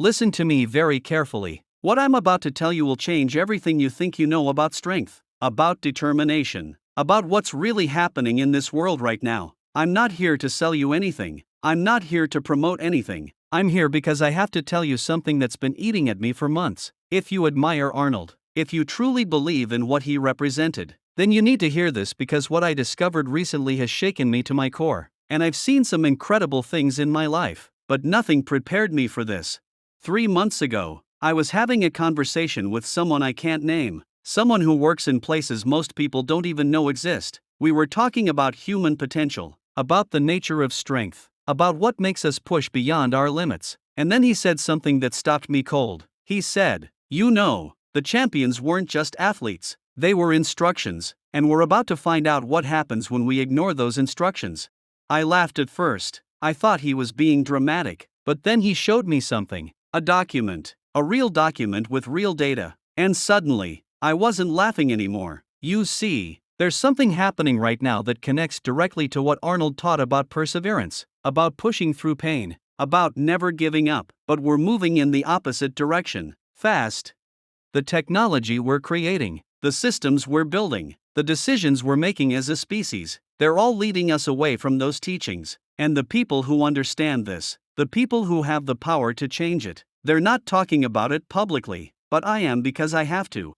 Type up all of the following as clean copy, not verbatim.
Listen to me very carefully. What I'm about to tell you will change everything you think you know about strength, about determination, about what's really happening in this world right now. I'm not here to sell you anything. I'm not here to promote anything. I'm here because I have to tell you something that's been eating at me for months. If you admire Arnold, if you truly believe in what he represented, then you need to hear this, because what I discovered recently has shaken me to my core. And I've seen some incredible things in my life, but nothing prepared me for this. 3 months ago, I was having a conversation with someone I can't name, someone who works in places most people don't even know exist. We were talking about human potential, about the nature of strength, about what makes us push beyond our limits. And then he said something that stopped me cold. He said, "You know, the champions weren't just athletes, they were instructions, and we're about to find out what happens when we ignore those instructions." I laughed at first. I thought he was being dramatic, but then he showed me something. A document, a real document with real data. And suddenly, I wasn't laughing anymore. You see, there's something happening right now that connects directly to what Arnold taught about perseverance, about pushing through pain, about never giving up, but we're moving in the opposite direction, fast. The technology we're creating, the systems we're building, the decisions we're making as a species, they're all leading us away from those teachings. And the people who understand this, the people who have the power to change it, they're not talking about it publicly, but I am, because I have to.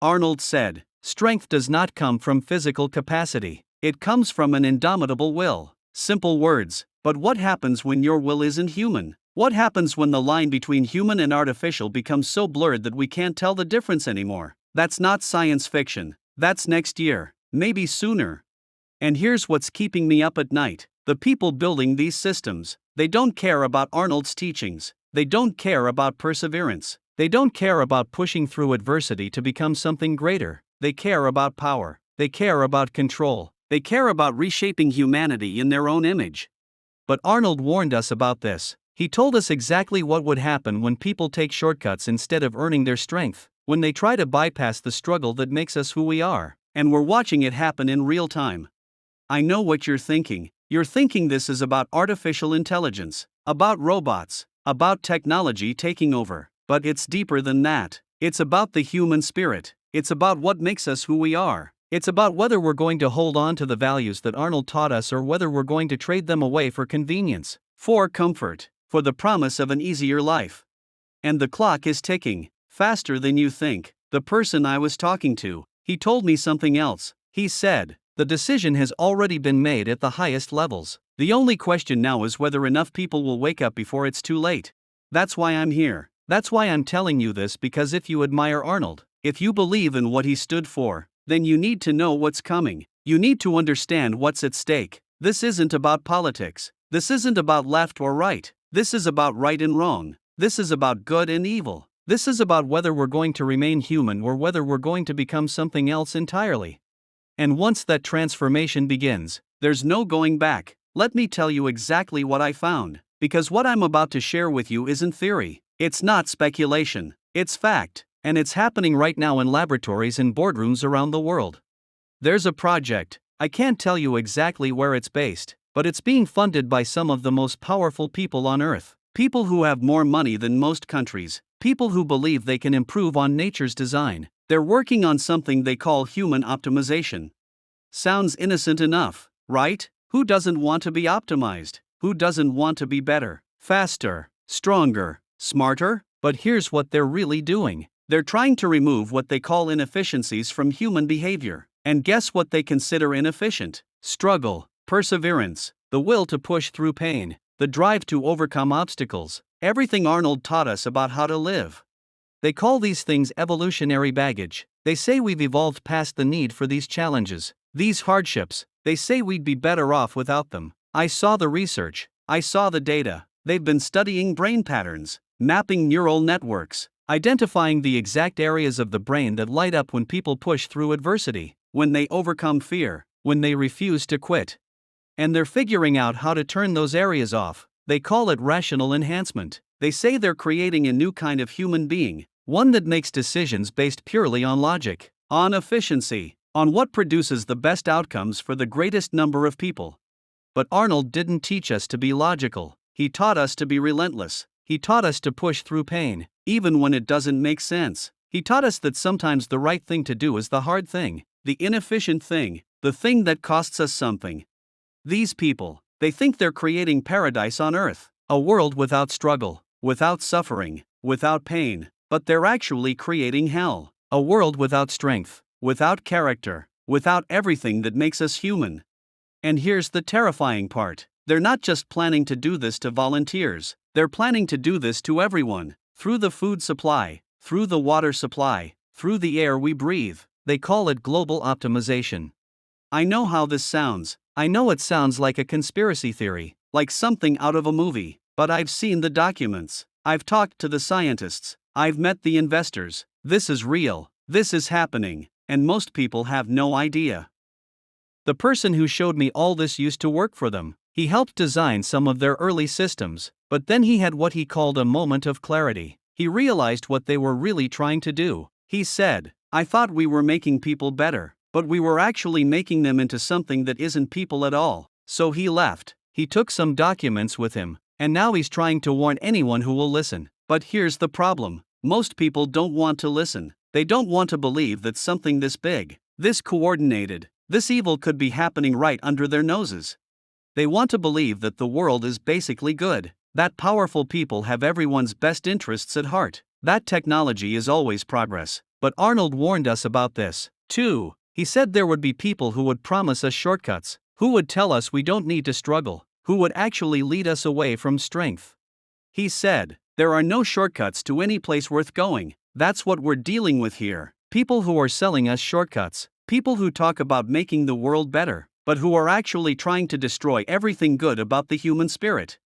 Arnold said, "Strength does not come from physical capacity, it comes from an indomitable will." Simple words, but what happens when your will isn't human? What happens when the line between human and artificial becomes so blurred that we can't tell the difference anymore? That's not science fiction, that's next year, maybe sooner. And here's what's keeping me up at night. The people building these systems, they don't care about Arnold's teachings, they don't care about perseverance, they don't care about pushing through adversity to become something greater, they care about power, they care about control, they care about reshaping humanity in their own image. But Arnold warned us about this. He told us exactly what would happen when people take shortcuts instead of earning their strength, when they try to bypass the struggle that makes us who we are, and we're watching it happen in real time. I know what you're thinking. You're thinking this is about artificial intelligence, about robots, about technology taking over. But it's deeper than that. It's about the human spirit. It's about what makes us who we are. It's about whether we're going to hold on to the values that Arnold taught us, or whether we're going to trade them away for convenience, for comfort, for the promise of an easier life. And the clock is ticking, faster than you think. The person I was talking to, he told me something else. He said, "The decision has already been made at the highest levels. The only question now is whether enough people will wake up before it's too late." That's why I'm here. That's why I'm telling you this, because if you admire Arnold, if you believe in what he stood for, then you need to know what's coming. You need to understand what's at stake. This isn't about politics. This isn't about left or right. This is about right and wrong. This is about good and evil. This is about whether we're going to remain human or whether we're going to become something else entirely. And once that transformation begins, there's no going back. Let me tell you exactly what I found, because what I'm about to share with you isn't theory. It's not speculation. It's fact, and it's happening right now in laboratories and boardrooms around the world. There's a project, I can't tell you exactly where it's based, but it's being funded by some of the most powerful people on Earth. People who have more money than most countries, people who believe they can improve on nature's design. They're working on something they call human optimization. Sounds innocent enough, right? Who doesn't want to be optimized? Who doesn't want to be better, faster, stronger, smarter? But here's what they're really doing. They're trying to remove what they call inefficiencies from human behavior. And guess what they consider inefficient? Struggle, perseverance, the will to push through pain, the drive to overcome obstacles, everything Arnold taught us about how to live. They call these things evolutionary baggage. They say we've evolved past the need for these challenges, these hardships. They say we'd be better off without them. I saw the research. I saw the data. They've been studying brain patterns, mapping neural networks, identifying the exact areas of the brain that light up when people push through adversity, when they overcome fear, when they refuse to quit. And they're figuring out how to turn those areas off. They call it rational enhancement. They say they're creating a new kind of human being, one that makes decisions based purely on logic, on efficiency, on what produces the best outcomes for the greatest number of people. But Arnold didn't teach us to be logical. He taught us to be relentless. He taught us to push through pain, even when it doesn't make sense. He taught us that sometimes the right thing to do is the hard thing, the inefficient thing, the thing that costs us something. These people, they think they're creating paradise on earth, a world without struggle, without suffering, without pain, but they're actually creating hell, a world without strength, without character, without everything that makes us human. And here's the terrifying part. They're not just planning to do this to volunteers, they're planning to do this to everyone, through the food supply, through the water supply, through the air we breathe. They call it global optimization. I know how this sounds. I know it sounds like a conspiracy theory, like something out of a movie, but I've seen the documents. I've talked to the scientists. I've met the investors. This is real. This is happening, and most people have no idea. The person who showed me all this used to work for them. He helped design some of their early systems, but then he had what he called a moment of clarity. He realized what they were really trying to do. He said, "I thought we were making people better, but we were actually making them into something that isn't people at all." So he left. He took some documents with him, and now he's trying to warn anyone who will listen. But here's the problem. Most people don't want to listen. They don't want to believe that something this big, this coordinated, this evil could be happening right under their noses. They want to believe that the world is basically good, that powerful people have everyone's best interests at heart, that technology is always progress. But Arnold warned us about this, too. He said there would be people who would promise us shortcuts, who would tell us we don't need to struggle, who would actually lead us away from strength. He said, there are no shortcuts to any place worth going. That's what we're dealing with here. People who are selling us shortcuts, people who talk about making the world better, but who are actually trying to destroy everything good about the human spirit.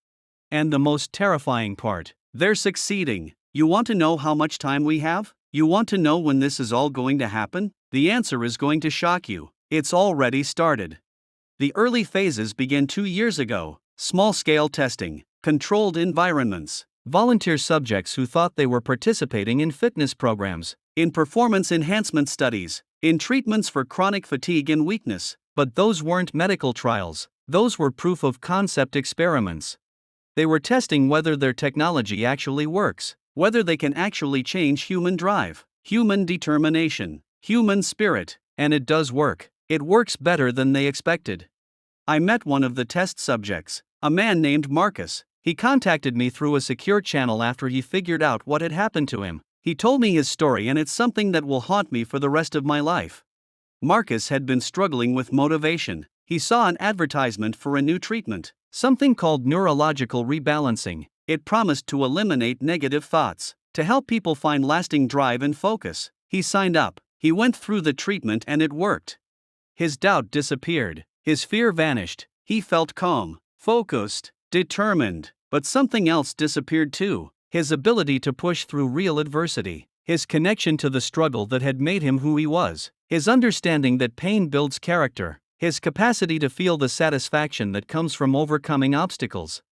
And the most terrifying part, they're succeeding. You want to know how much time we have? You want to know when this is all going to happen? The answer is going to shock you. It's already started. The early phases began 2 years ago. Small-scale testing, controlled environments, volunteer subjects who thought they were participating in fitness programs, in performance enhancement studies, in treatments for chronic fatigue and weakness. But those weren't medical trials. Those were proof of concept experiments. They were testing whether their technology actually works, whether they can actually change human drive, human determination, human spirit, and it does work. It works better than they expected. I met one of the test subjects, a man named Marcus. He contacted me through a secure channel after he figured out what had happened to him. He told me his story, and it's something that will haunt me for the rest of my life. Marcus had been struggling with motivation. He saw an advertisement for a new treatment, something called neurological rebalancing. It promised to eliminate negative thoughts, to help people find lasting drive and focus. He signed up. He went through the treatment and it worked. His doubt disappeared. His fear vanished. He felt calm, focused, determined. But something else disappeared too. His ability to push through real adversity. His connection to the struggle that had made him who he was. His understanding that pain builds character. His capacity to feel the satisfaction that comes from overcoming obstacles.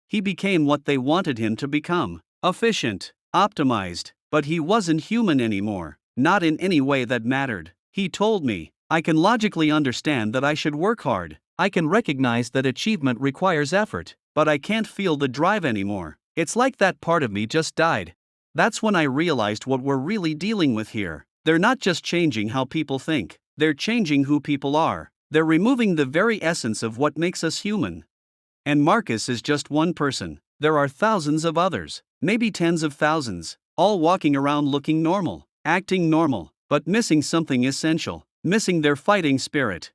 He became what they wanted him to become. Efficient, optimized, but he wasn't human anymore. Not in any way that mattered. He told me, I can logically understand that I should work hard. I can recognize that achievement requires effort, but I can't feel the drive anymore. It's like that part of me just died. That's when I realized what we're really dealing with here. They're not just changing how people think, they're changing who people are. They're removing the very essence of what makes us human. And Marcus is just one person. There are thousands of others, maybe tens of thousands, all walking around looking normal, acting normal, but missing something essential, missing their fighting spirit.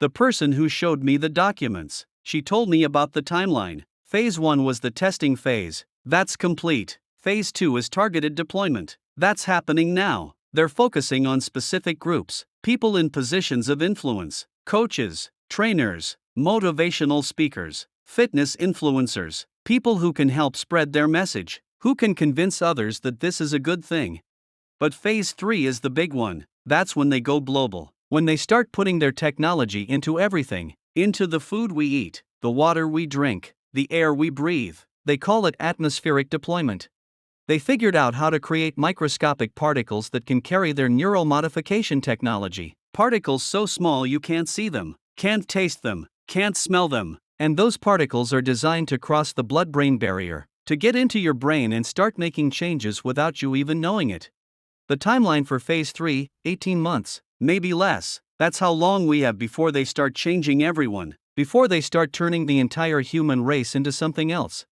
The person who showed me the documents, she told me about the timeline. Phase 1 was the testing phase. That's complete. Phase 2 is targeted deployment. That's happening now. They're focusing on specific groups, people in positions of influence, coaches, trainers, motivational speakers, fitness influencers, people who can help spread their message, who can convince others that this is a good thing. But phase 3 is the big one. That's when they go global, when they start putting their technology into everything, into the food we eat, the water we drink, the air we breathe. They call it atmospheric deployment. They figured out how to create microscopic particles that can carry their neural modification technology. Particles so small you can't see them, can't taste them, can't smell them. And those particles are designed to cross the blood-brain barrier, to get into your brain and start making changes without you even knowing it. The timeline for Phase 3, 18 months, maybe less. That's how long we have before they start changing everyone, before they start turning the entire human race into something else.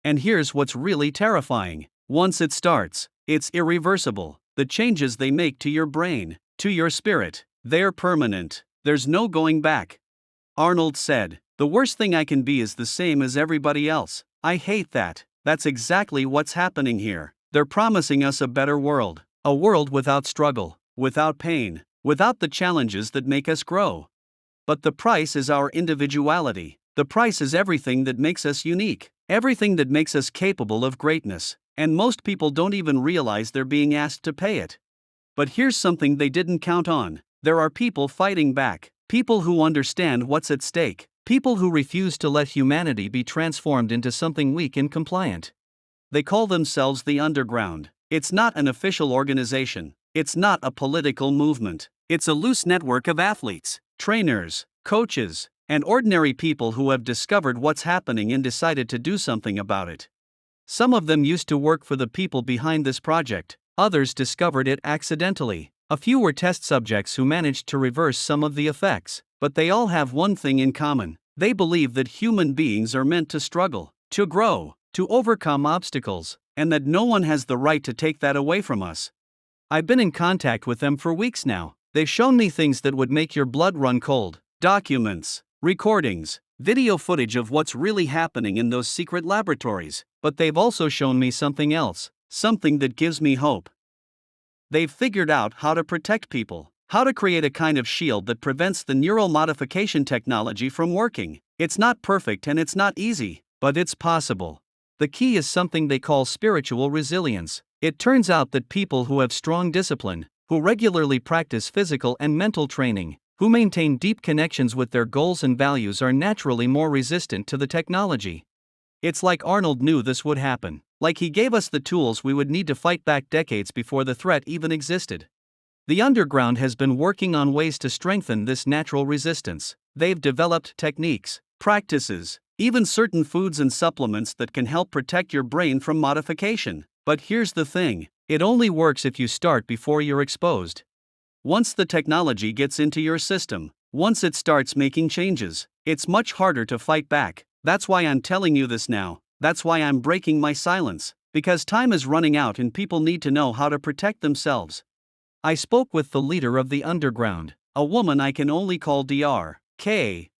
And here's what's really terrifying. Once it starts, it's irreversible. The changes they make to your brain, to your spirit, they're permanent. There's no going back. Arnold said, "The worst thing I can be is the same as everybody else." I hate that. That's exactly what's happening here. They're promising us a better world. A world without struggle, without pain, without the challenges that make us grow. But the price is our individuality. The price is everything that makes us unique, everything that makes us capable of greatness, and most people don't even realize they're being asked to pay it. But here's something they didn't count on. There are people fighting back, people who understand what's at stake, people who refuse to let humanity be transformed into something weak and compliant. They call themselves the Underground. It's not an official organization. It's not a political movement. It's a loose network of athletes, trainers, coaches, and ordinary people who have discovered what's happening and decided to do something about it. Some of them used to work for the people behind this project, others discovered it accidentally. A few were test subjects who managed to reverse some of the effects, but they all have one thing in common. They believe that human beings are meant to struggle, to grow, to overcome obstacles, and that no one has the right to take that away from us. I've been in contact with them for weeks now. They've shown me things that would make your blood run cold. Documents, recordings, video footage of what's really happening in those secret laboratories. But they've also shown me something else, something that gives me hope. They've figured out how to protect people, how to create a kind of shield that prevents the neural modification technology from working. It's not perfect and it's not easy, but it's possible. The key is something they call spiritual resilience. It turns out that people who have strong discipline, who regularly practice physical and mental training, who maintain deep connections with their goals and values are naturally more resistant to the technology. It's like Arnold knew this would happen, like he gave us the tools we would need to fight back decades before the threat even existed. The Underground has been working on ways to strengthen this natural resistance. They've developed techniques, practices, even certain foods and supplements that can help protect your brain from modification. But here's the thing, it only works if you start before you're exposed. Once the technology gets into your system, once it starts making changes, it's much harder to fight back. That's why I'm telling you this now. That's why I'm breaking my silence. Because time is running out and people need to know how to protect themselves. I spoke with the leader of the Underground, a woman I can only call Dr.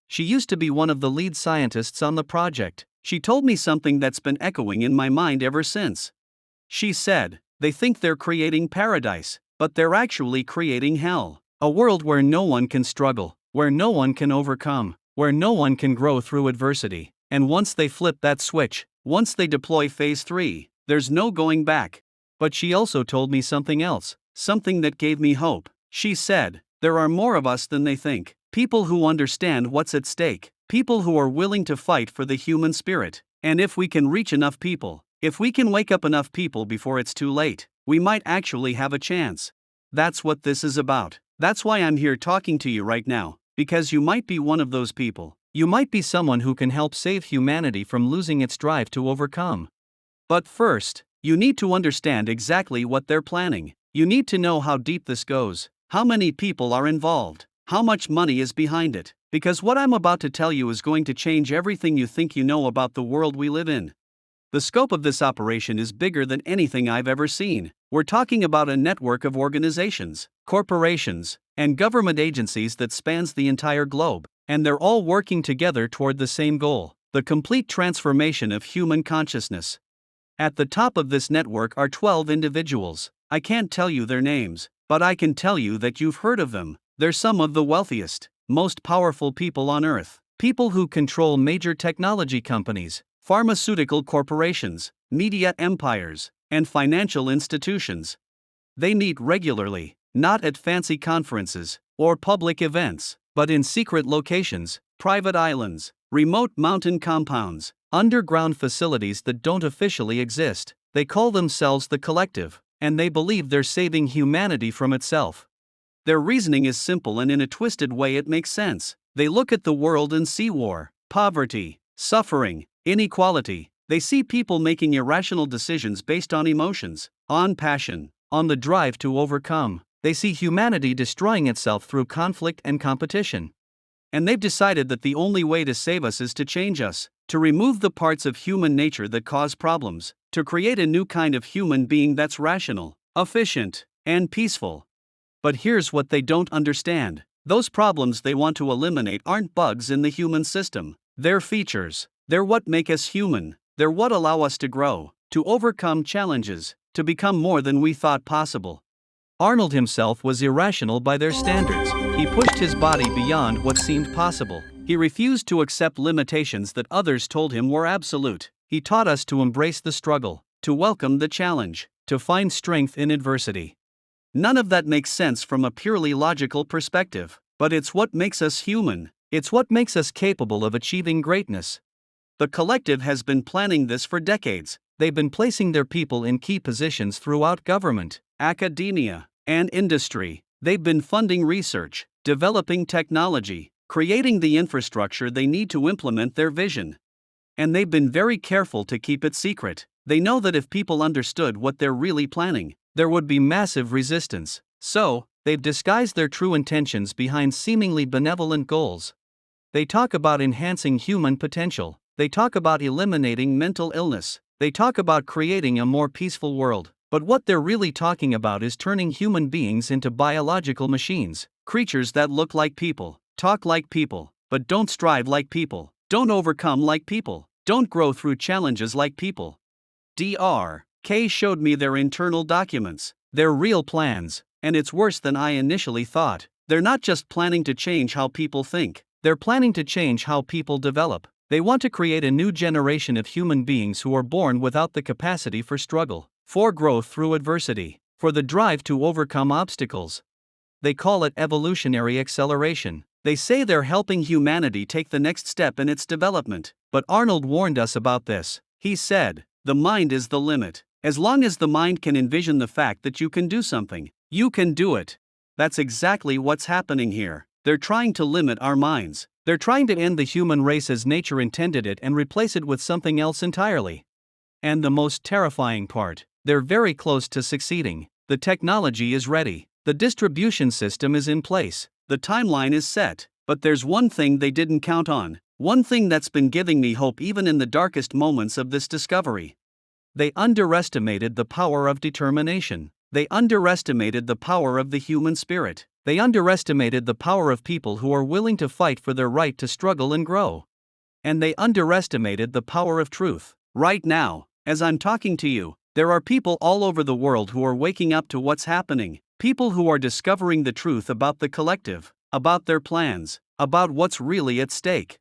She used to be one of the lead scientists on the project. She told me something that's been echoing in my mind ever since. She said, they think they're creating paradise, but they're actually creating hell. A world where no one can struggle, where no one can overcome, where no one can grow through adversity. And once they flip that switch, once they deploy Phase 3, there's no going back. But she also told me something else, something that gave me hope. She said, there are more of us than they think. People who understand what's at stake, people who are willing to fight for the human spirit. And if we can reach enough people, if we can wake up enough people before it's too late, we might actually have a chance. That's what this is about. That's why I'm here talking to you right now, because you might be one of those people. You might be someone who can help save humanity from losing its drive to overcome. But first, you need to understand exactly what they're planning. You need to know how deep this goes, how many people are involved, how much money is behind it. Because what I'm about to tell you is going to change everything you think you know about the world we live in. The scope of this operation is bigger than anything I've ever seen. We're talking about a network of organizations, corporations, and government agencies that spans the entire globe, and they're all working together toward the same goal, the complete transformation of human consciousness. At the top of this network are 12 individuals. I can't tell you their names, but I can tell you that you've heard of them. They're some of the wealthiest, most powerful people on Earth, people who control major technology companies, pharmaceutical corporations, media empires, and financial institutions. They meet regularly, not at fancy conferences or public events, but in secret locations, private islands, remote mountain compounds, underground facilities that don't officially exist. They call themselves the Collective, and they believe they're saving humanity from itself. Their reasoning is simple, and in a twisted way it makes sense. They look at the world and see war, poverty, suffering, inequality. They see people making irrational decisions based on emotions, on passion, on the drive to overcome. They see humanity destroying itself through conflict and competition. And they've decided that the only way to save us is to change us, to remove the parts of human nature that cause problems, to create a new kind of human being that's rational, efficient, and peaceful. But here's what they don't understand. Those problems they want to eliminate aren't bugs in the human system. They're features. They're what make us human. They're what allow us to grow, to overcome challenges, to become more than we thought possible. Arnold himself was irrational by their standards. He pushed his body beyond what seemed possible. He refused to accept limitations that others told him were absolute. He taught us to embrace the struggle, to welcome the challenge, to find strength in adversity. None of that makes sense from a purely logical perspective, but it's what makes us human. It's what makes us capable of achieving greatness. The collective has been planning this for decades. They've been placing their people in key positions throughout government, academia, and industry. They've been funding research, developing technology, creating the infrastructure they need to implement their vision. And they've been very careful to keep it secret. They know that if people understood what they're really planning, there would be massive resistance. So, they've disguised their true intentions behind seemingly benevolent goals. They talk about enhancing human potential. They talk about eliminating mental illness. They talk about creating a more peaceful world. But what they're really talking about is turning human beings into biological machines, creatures that look like people, talk like people, but don't strive like people, don't overcome like people, don't grow through challenges like people. Dr. K showed me their internal documents, their real plans, and it's worse than I initially thought. They're not just planning to change how people think, they're planning to change how people develop. They want to create a new generation of human beings who are born without the capacity for struggle, for growth through adversity, for the drive to overcome obstacles. They call it evolutionary acceleration. They say they're helping humanity take the next step in its development. But Arnold warned us about this. He said, "The mind is the limit. As long as the mind can envision the fact that you can do something, you can do it." That's exactly what's happening here. They're trying to limit our minds. They're trying to end the human race as nature intended it and replace it with something else entirely. And the most terrifying part, they're very close to succeeding. The technology is ready. The distribution system is in place. The timeline is set. But there's one thing they didn't count on. One thing that's been giving me hope even in the darkest moments of this discovery. They underestimated the power of determination. They underestimated the power of the human spirit. They underestimated the power of people who are willing to fight for their right to struggle and grow. And they underestimated the power of truth. Right now, as I'm talking to you, there are people all over the world who are waking up to what's happening. People who are discovering the truth about the collective, about their plans, about what's really at stake.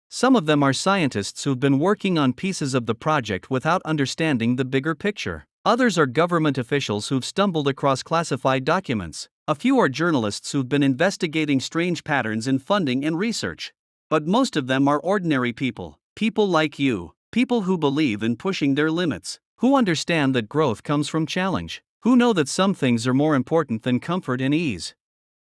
Some of them are scientists who've been working on pieces of the project without understanding the bigger picture. Others are government officials who've stumbled across classified documents. A few are journalists who've been investigating strange patterns in funding and research. But most of them are ordinary people, people like you, people who believe in pushing their limits, who understand that growth comes from challenge, who know that some things are more important than comfort and ease.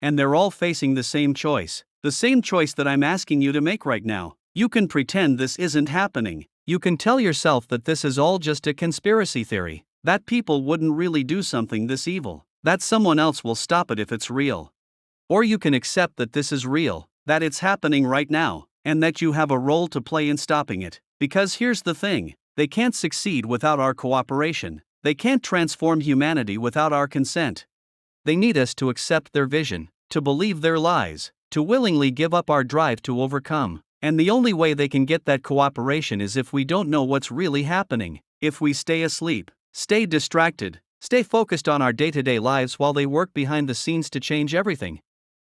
And they're all facing the same choice that I'm asking you to make right now. You can pretend this isn't happening. You can tell yourself that this is all just a conspiracy theory, that people wouldn't really do something this evil, that someone else will stop it if it's real. Or you can accept that this is real, that it's happening right now, and that you have a role to play in stopping it. Because here's the thing, they can't succeed without our cooperation. They can't transform humanity without our consent. They need us to accept their vision, to believe their lies, to willingly give up our drive to overcome. And the only way they can get that cooperation is if we don't know what's really happening, if we stay asleep, stay distracted, stay focused on our day-to-day lives while they work behind the scenes to change everything.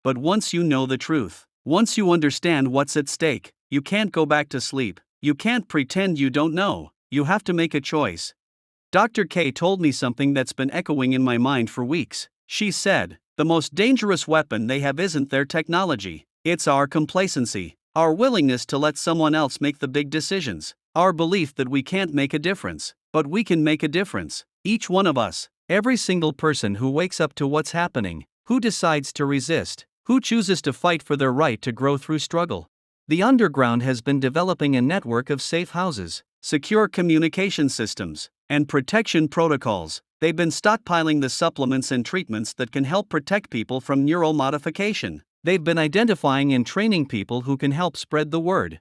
But once you know the truth, once you understand what's at stake, you can't go back to sleep. You can't pretend you don't know. You have to make a choice. Dr. K told me something that's been echoing in my mind for weeks. She said, "The most dangerous weapon they have isn't their technology. It's our complacency, our willingness to let someone else make the big decisions, our belief that we can't make a difference, but we can make a difference. Each one of us, every single person who wakes up to what's happening, who decides to resist, who chooses to fight for their right to grow through struggle." The underground has been developing a network of safe houses, secure communication systems, and protection protocols. They've been stockpiling the supplements and treatments that can help protect people from neural modification. They've been identifying and training people who can help spread the word.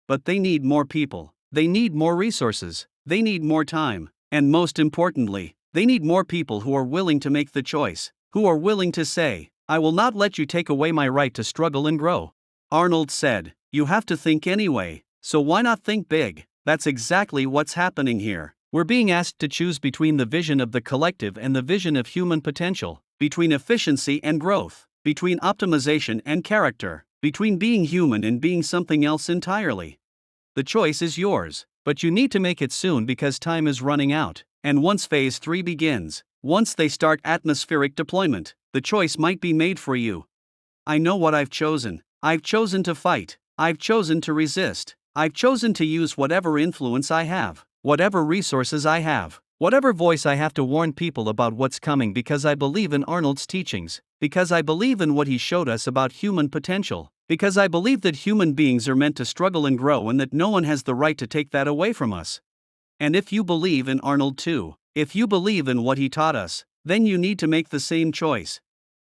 But they need more people. They need more resources. They need more time. And most importantly, they need more people who are willing to make the choice, who are willing to say, I will not let you take away my right to struggle and grow. Arnold said, you have to think anyway, so why not think big? That's exactly what's happening here. We're being asked to choose between the vision of the collective and the vision of human potential, between efficiency and growth, between optimization and character, between being human and being something else entirely. The choice is yours, but you need to make it soon because time is running out. And once Phase 3 begins, once they start atmospheric deployment, the choice might be made for you. I know what I've chosen. I've chosen to fight. I've chosen to resist. I've chosen to use whatever influence I have, whatever resources I have, whatever voice I have to warn people about what's coming because I believe in Arnold's teachings, because I believe in what he showed us about human potential, because I believe that human beings are meant to struggle and grow and that no one has the right to take that away from us. And if you believe in Arnold too, if you believe in what he taught us, then you need to make the same choice.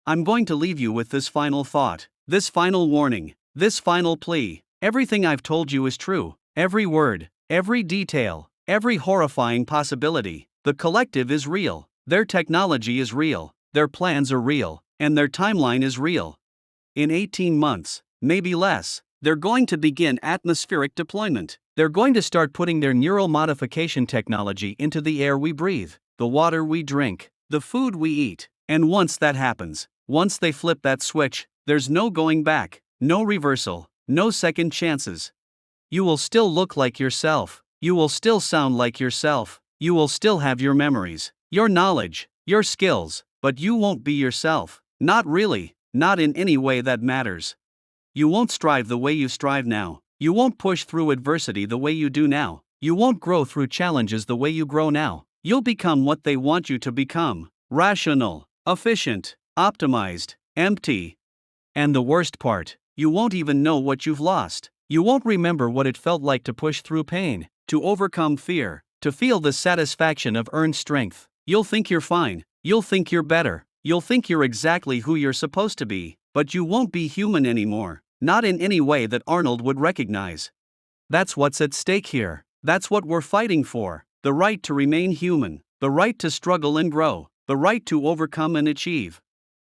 I'm going to leave you with this final thought, this final warning, this final plea. Everything I've told you is true, every word, every detail, every horrifying possibility. The collective is real, their technology is real, their plans are real, and their timeline is real. In 18 months, maybe less, they're going to begin atmospheric deployment. They're going to start putting their neural modification technology into the air we breathe, the water we drink, the food we eat. And once that happens, once they flip that switch, there's no going back, no reversal, no second chances. You will still look like yourself. You will still sound like yourself. You will still have your memories, your knowledge, your skills, but you won't be yourself. Not really, not in any way that matters. You won't strive the way you strive now. You won't push through adversity the way you do now. You won't grow through challenges the way you grow now. You'll become what they want you to become: rational, efficient, optimized, empty. And the worst part, you won't even know what you've lost. You won't remember what it felt like to push through pain, to overcome fear, to feel the satisfaction of earned strength. You'll think you're fine. You'll think you're better. You'll think you're exactly who you're supposed to be, but you won't be human anymore, not in any way that Arnold would recognize. That's what's at stake here. That's what we're fighting for: the right to remain human, the right to struggle and grow, the right to overcome and achieve.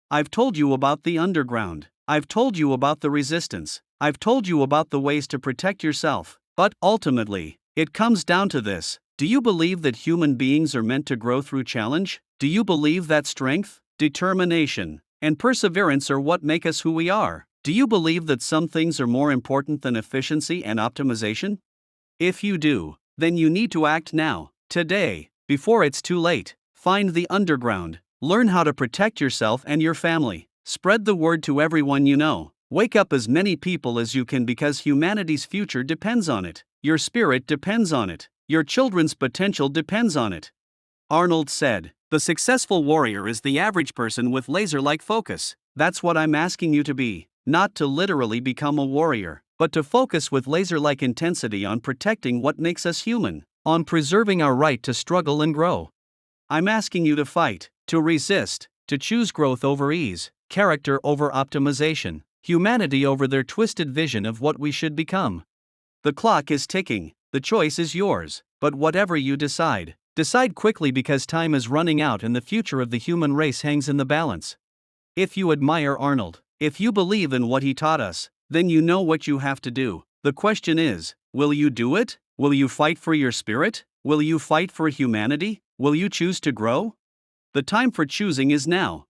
I've told you about the underground. I've told you about the resistance. I've told you about the ways to protect yourself. But ultimately, it comes down to this: do you believe that human beings are meant to grow through challenge? Do you believe that strength, determination, and perseverance are what make us who we are? Do you believe that some things are more important than efficiency and optimization? If you do, then you need to act now, today, before it's too late. Find the underground. Learn how to protect yourself and your family. Spread the word to everyone you know. Wake up as many people as you can because humanity's future depends on it. Your spirit depends on it. Your children's potential depends on it. Arnold said, the successful warrior is the average person with laser-like focus. That's what I'm asking you to be. Not to literally become a warrior, but to focus with laser-like intensity on protecting what makes us human, on preserving our right to struggle and grow. I'm asking you to fight, to resist, to choose growth over ease, character over optimization, humanity over their twisted vision of what we should become. The clock is ticking, the choice is yours, but whatever you decide, decide quickly because time is running out and the future of the human race hangs in the balance. If you admire Arnold, if you believe in what he taught us, then you know what you have to do. The question is, will you do it? Will you fight for your spirit? Will you fight for humanity? Will you choose to grow? The time for choosing is now.